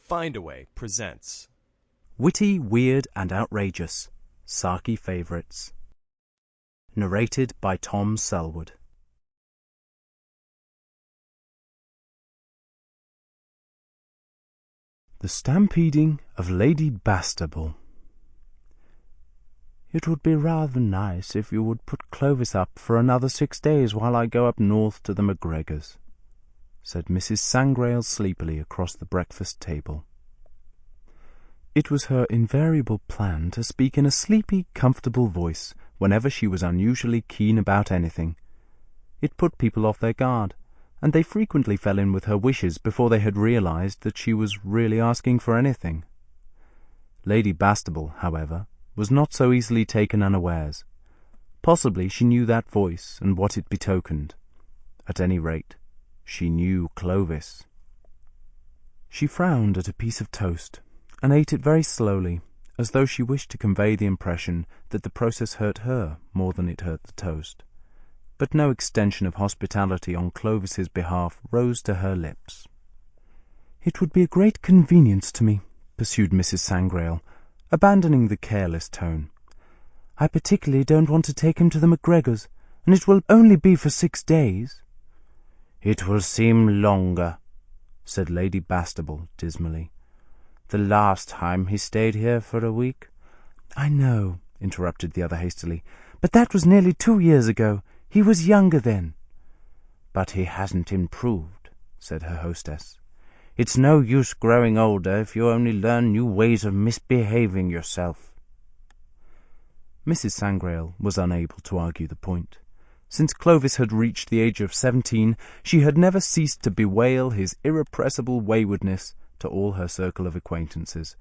Findaway presents Witty, Weird and Outrageous, Saki Favorites. Narrated by Tom Sellwood. The Stampeding of Lady Bastable. It would be rather nice if you would put Clovis up for another 6 days while I go up north to the McGregors, said Mrs. Sangrail sleepily across the breakfast table. It was her invariable plan to speak in a sleepy, comfortable voice whenever she was unusually keen about anything. It put people off their guard, and they frequently fell in with her wishes before they had realized that she was really asking for anything. Lady Bastable, however, was not so easily taken unawares. Possibly she knew that voice and what it betokened. At any rate, she knew Clovis. She frowned at a piece of toast, and ate it very slowly, as though she wished to convey the impression that the process hurt her more than it hurt the toast. But no extension of hospitality on Clovis's behalf rose to her lips. "It would be a great convenience to me," pursued Mrs. Sangrail, abandoning the careless tone. "I particularly don't want to take him to the McGregors, and it will only be for 6 days." "It will seem longer," said Lady Bastable dismally. "The last time he stayed here for a week—" "I know," interrupted the other hastily, "but that was nearly 2 years ago. He was younger then." "But he hasn't improved," said her hostess. "It's no use growing older if you only learn new ways of misbehaving yourself." Mrs. Sangrail was unable to argue the point. Since Clovis had reached the age of 17, she had never ceased to bewail his irrepressible waywardness to all her circle of acquaintances,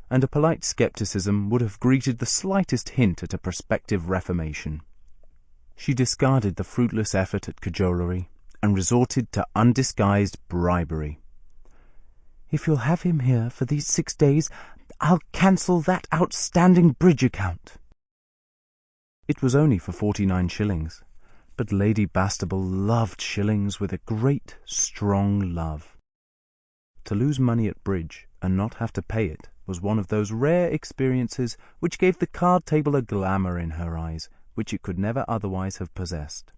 and a polite scepticism would have greeted the slightest hint at a prospective reformation. She discarded the fruitless effort at cajolery and resorted to undisguised bribery. "If you'll have him here for these 6 days, I'll cancel that outstanding bridge account." It was only for 49 shillings, but Lady Bastable loved shillings with a great, strong love. To lose money at bridge and not have to pay it was one of those rare experiences which gave the card table a glamour in her eyes which it could never otherwise have possessed.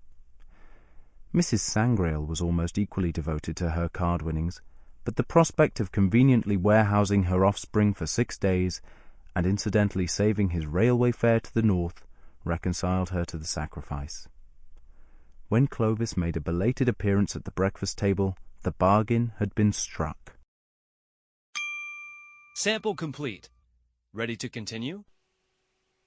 Mrs. Sangrail was almost equally devoted to her card winnings, but the prospect of conveniently warehousing her offspring for 6 days, and incidentally saving his railway fare to the north, reconciled her to the sacrifice. When Clovis made a belated appearance at the breakfast table, the bargain had been struck. Sample complete. Ready to continue?